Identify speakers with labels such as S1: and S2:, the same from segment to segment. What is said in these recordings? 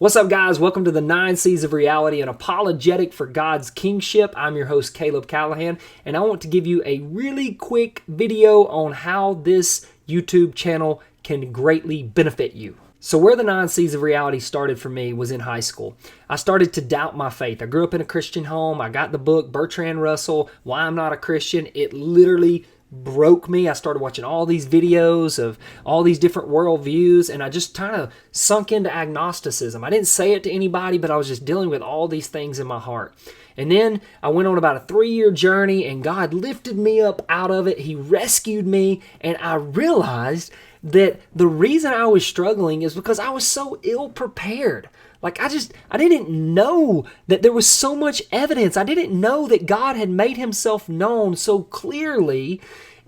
S1: What's up, guys? Welcome to the 9 C's of Reality, an apologetic for God's kingship. I'm your host, Caleb Callahan, and I want to give you a really quick video on how this YouTube channel can greatly benefit you. So where the 9 C's of Reality started for me was in high school. I started to doubt my faith. I grew up in a Christian home. I got the book, Bertrand Russell, Why I'm Not a Christian. It literally broke me. I started watching all these videos of all these different worldviews, and I just kind of sunk into agnosticism. I didn't say it to anybody, but I was just dealing with all these things in my heart. And then I went on about a 3-year journey, and God lifted me up out of it. He rescued me, and I realized that the reason I was struggling is because I was so ill prepared. I didn't know that there was so much evidence. I didn't know that God had made himself known so clearly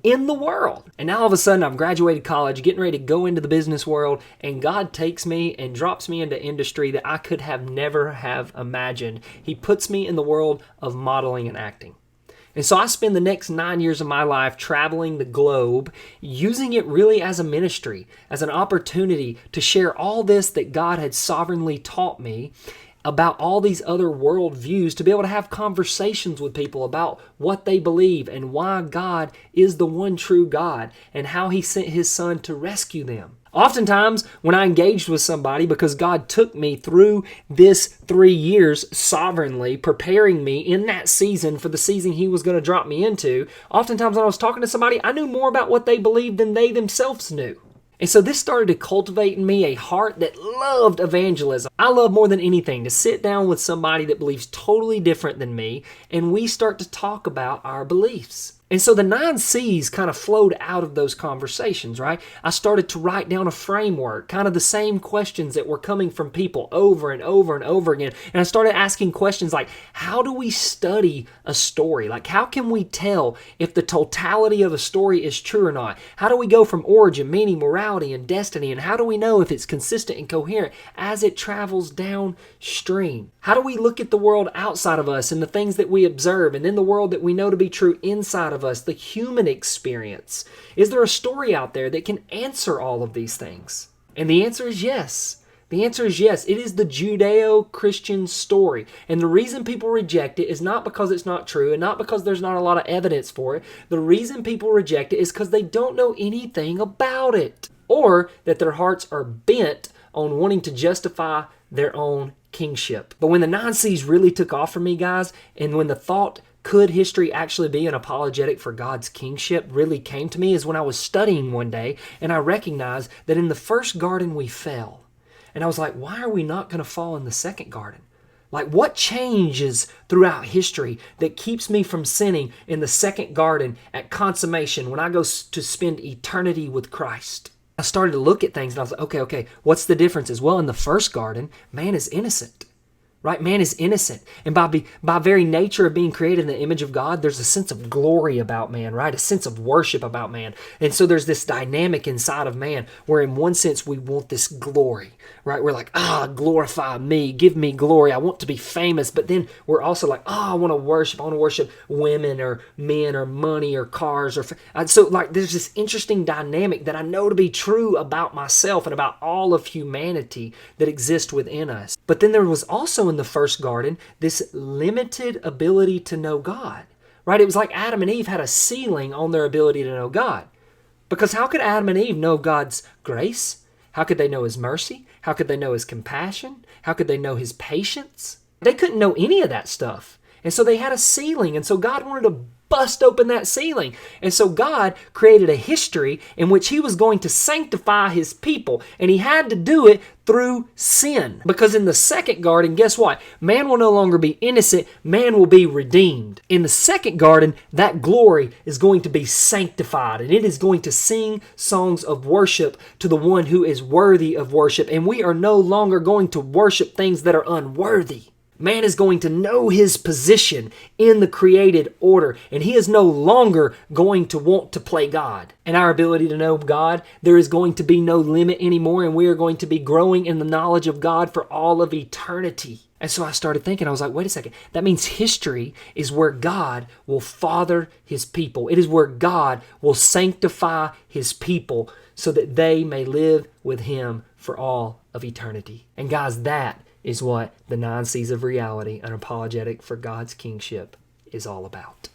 S1: in the world. And now all of a sudden I've graduated college, getting ready to go into the business world, and God takes me and drops me into industry that I could have never have imagined. He puts me in the world of modeling and acting. And so I spend the next 9 years of my life traveling the globe, using it really as a ministry, as an opportunity to share all this that God had sovereignly taught me about all these other worldviews, to be able to have conversations with people about what they believe and why God is the one true God and how he sent his son to rescue them. Oftentimes, when I engaged with somebody, because God took me through this 3 years sovereignly, preparing me in that season for the season he was going to drop me into, oftentimes when I was talking to somebody, I knew more about what they believed than they themselves knew. And so this started to cultivate in me a heart that loved evangelism. I love more than anything to sit down with somebody that believes totally different than me, and we start to talk about our beliefs. And so the 9 C's kind of flowed out of those conversations, right? I started to write down a framework, kind of the same questions that were coming from people over and over and over again. And I started asking questions like, how do we study a story? Like, how can we tell if the totality of a story is true or not? How do we go from origin, meaning, morality, and destiny? And how do we know if it's consistent and coherent as it travels downstream? How do we look at the world outside of us and the things that we observe, and then the world that we know to be true inside of us, the human experience? Is there a story out there that can answer all of these things? And the answer is yes. The answer is yes. It is the Judeo-Christian story. And the reason people reject it is not because it's not true and not because there's not a lot of evidence for it. The reason people reject it is because they don't know anything about it, or that their hearts are bent on wanting to justify their own kingship. But when the 9 C's really took off for me, guys, and when the thought, could history actually be an apologetic for God's kingship, really came to me, is when I was studying one day and I recognized that in the first garden we fell. And I was like, why are we not going to fall in the second garden? Like, what changes throughout history that keeps me from sinning in the second garden at consummation when I go to spend eternity with Christ? I started to look at things and I was like, okay, what's the differences? Well, in the first garden, man is innocent. Right? Man is innocent. And by very nature of being created in the image of God, there's a sense of glory about man, right? A sense of worship about man. And so there's this dynamic inside of man where in one sense we want this glory, right? We're like, glorify me, give me glory. I want to be famous. But then we're also like, I want to worship. I want to worship women or men or money or cars. So like there's this interesting dynamic that I know to be true about myself and about all of humanity that exists within us. But then there was also in the first garden this limited ability to know God, right? It was like Adam and Eve had a ceiling on their ability to know God. Because how could Adam and Eve know God's grace? How could they know his mercy? How could they know his compassion? How could they know his patience? They couldn't know any of that stuff. And so they had a ceiling. And so God wanted to bust open that ceiling. And so God created a history in which he was going to sanctify his people. And he had to do it through sin. Because in the second garden, guess what? Man will no longer be innocent. Man will be redeemed. In the second garden, that glory is going to be sanctified. And it is going to sing songs of worship to the one who is worthy of worship. And we are no longer going to worship things that are unworthy. Man is going to know his position in the created order, and he is no longer going to want to play God. And our ability to know God, there is going to be no limit anymore, and we are going to be growing in the knowledge of God for all of eternity. And so I started thinking, I was like, wait a second, that means history is where God will father his people. It is where God will sanctify his people so that they may live with him for all of eternity. And guys, that is what the 9 C's of reality, an apologetic for God's kingship, is all about.